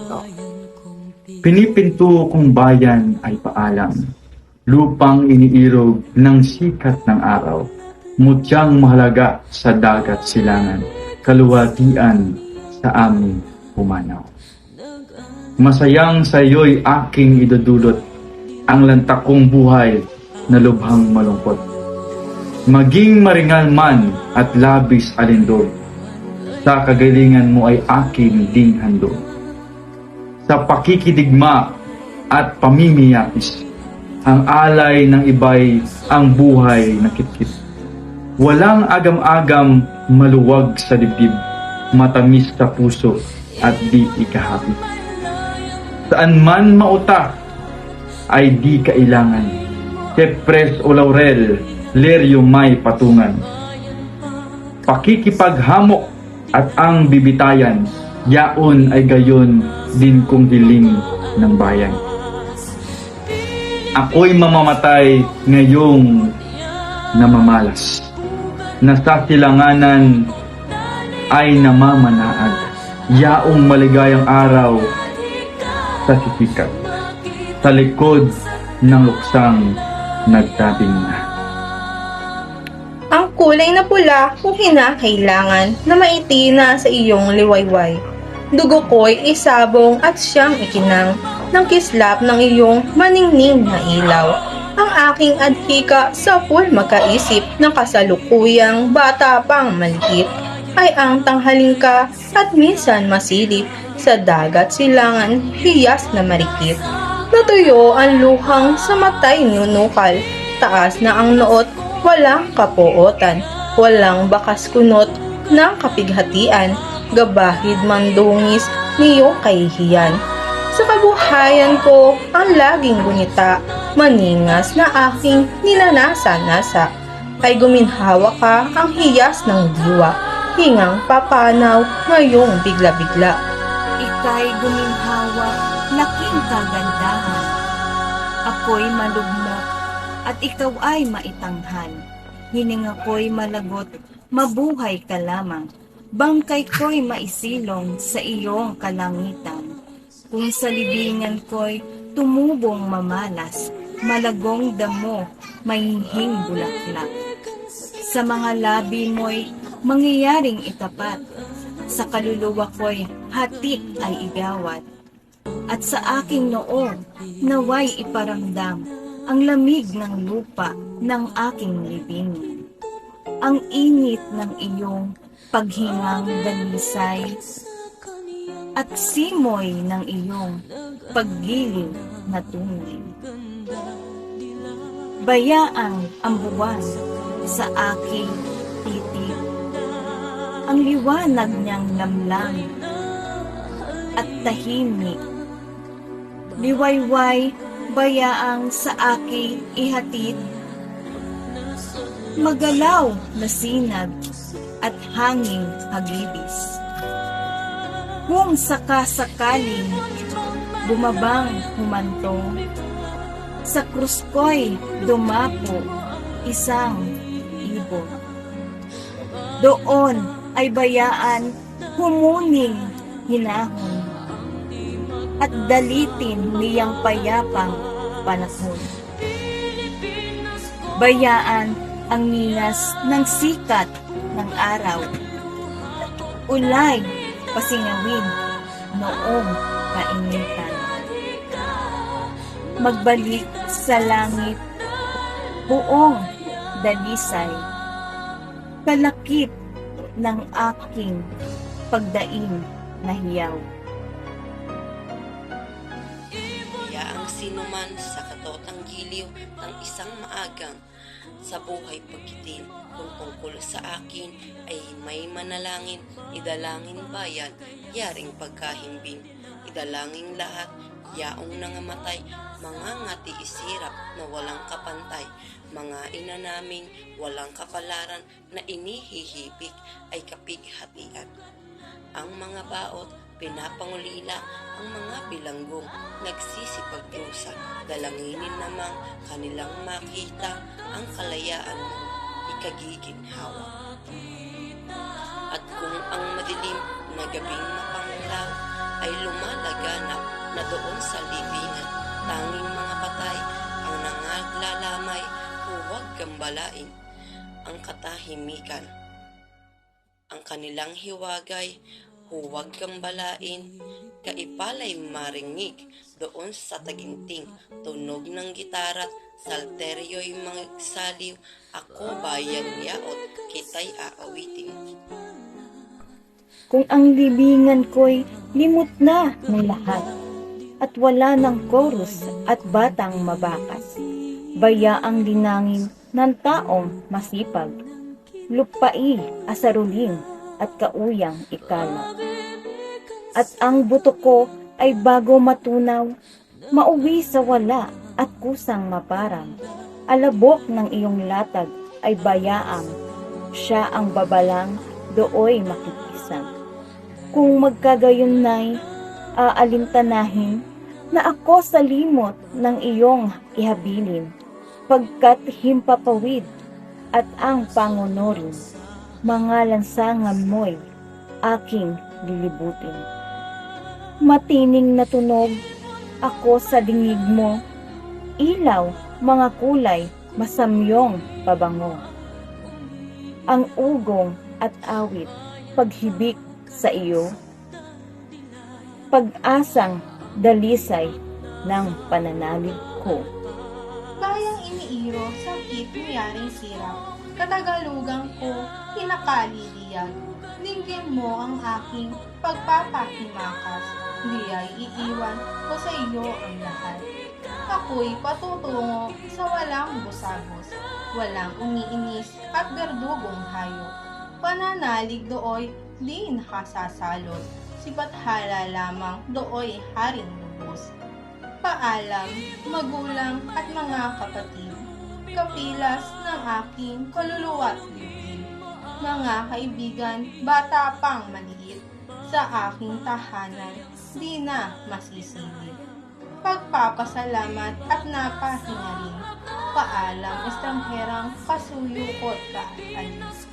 ito. Pinipinto kong bayan ay paalam, lupang iniirog ng sikat ng araw, mutyang mahalaga sa dagat silangan, kaluwalhatian sa aming pumanaw. Masayang sa iyo'y aking idudulot, ang lantak kong buhay na lubhang malungkot. Maging maringal man at labis alindog, sa kagalingan mo ay aking ding handog. Sa pakikidigma at pamimiyakis, ang alay ng iba'y ang buhay na kitkit. Walang agam-agam maluwag sa dibdib, matamis sa puso at di ikahapit. Saan man mauta ay di kailangan, tepres o laurel, leryo may patungan. Pakikipaghamok at ang bibitayan, yaon ay gayon din kong hiling ng bayan. Ako'y mamamatay ngayong namamalas, na sa silanganan ay namamanaag, yaong maligayang araw sa sisikat, sa likod ng luksang nagtabing na. Ang kulay na pula kung kinakailangan na maiti na sa iyong liwayway. Dugo ko'y isabong at siyang ikinang ng kislap ng iyong maningning na ilaw. Ang aking adhika sa full magkaisip ng kasalukuyang bata pang maliit ay ang tanghaling ka at minsan masilip sa dagat silangan hiyas na marikit. Natuyo ang luhang sa matay nunukal, taas na ang noot, walang kapuotan, walang bakas kunot ng kapighatian, gabahid mandungis niyong kahihiyan. Sa kabuhayan ko, ang laging gunita, maningas na aking ninanasa-nasa, ay guminhawa ka ang hiyas ng diwa, hingang papanaw ngayong bigla-bigla. Ika'y guminhawa, laking kagandahan. Ako'y malugmok, at ikaw ay maitanghal. Hininga ko'y malagot, mabuhay ka lamang. Bangkay ko'y maisilong sa iyong kalangitan. Kung sa libingan ko'y tumubong mamalas, malagong damo, mahihing bulaklak. Sa mga labi mo'y mangyayaring itapat, sa kaluluwa ko'y hatik ay igawat. At sa aking noo, naway iparamdam ang lamig ng lupa ng aking libingan. Ang init ng iyong paghingang dalisay at simoy ng iyong paggiliw na tunay. Bayaang ang buwan sa aking titig, ang liwanag niyang lamlang at tahimik. Liwayway bayaang sa aking ihatid, magalaw na sinag at hanging hagibis. Kung sakasakaling bumabang humantong, sa krus ko'y dumapo isang ibon. Doon ay bayaan humuning hinahon at dalitin niyang payapang panahon. Bayaan ang ningas ng sikat ng araw, ulay pasingawin noong kainitan. Magbalik sa langit buong dalisay, kalakip ng aking pagdaing na hiyaw. Kaya ang sinuman sa katotang giliw ng isang maagang sa buhay pagkitin kung tungkol sa akin ay may manalangin, idalangin bayan, yaring pagkahimbing, idalangin lahat, yaong nangamatay, mga ngati isirap na walang kapantay, mga ina naming walang kapalaran na inihihipik ay kapighatian. Ang mga baot, pinapangulila, ang mga bilanggong nagsisipagdusa, dalanginin namang kanilang makita ang kalayaan mo ikagiginhawa. At kung ang madilim na gabing mapanglaw ay lumalagan na doon sa libingan. Tanging mga patay ang nangaglalamay, huwag gambalain ang katahimikan. Ang kanilang hiwagay, huwag gambalain, kaipalay maringig doon sa taginting, tunog ng gitara't salteryo'y magsaliw, ako bayan yaot, kita'y aawitin. Kung ang libingan ko'y limot na ng lahat, at wala ng chorus at batang mabakas, bayaang dinangin ng taong masipag, lupai, asaruling, at kauyang ikala. At ang buto ko ay bago matunaw, mauwi sa wala at kusang maparang. Alabok ng iyong latag ay bayaang, siya ang babalang, dooy makikisang. Kung magkagayon na'y aalintanahin, na ako sa limot ng iyong ihabilin, pagkat himpapawid at ang pangunorin, mga lansangan mo'y aking lilibutin. Matining na tunog ako sa dingig mo, ilaw, mga kulay, masamyong pabango. Ang ugong at awit, paghibik sa iyo, pag-asang dalisay ng pananalig ko. Bayang iniiro, sakit, niyaring sira. Katagalugan ko, pinakaliliyag. Linggin mo ang aking pagpapahimakas. Di ay iiwan ko sa iyo ang lahat. Ako'y patutungo sa walang busagos, walang umiinis at berdugong hayop. Pananalig dooy di nakasasalot, si Bathala lamang dooy haring lubos. Paalam, magulang at mga kapatid, kapilas ng aking kaluluwa't dibdib. Mga kaibigan, bata pang maliit, sa aking tahanan, di na masisilip. Pagpapasalamat at napahinga rin, paalam estrangherang kasuyukot ka at alis.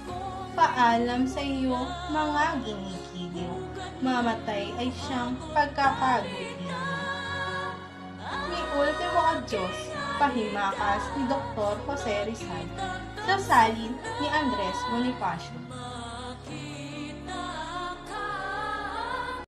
Paalam sa iyo, mga ginikiliw, mamatay ay siyang pagkakagutin. Ni ultimo ad Diyos, pahimakas ni Dr. Jose Rizal, sa salin ni Andres Bonifacio.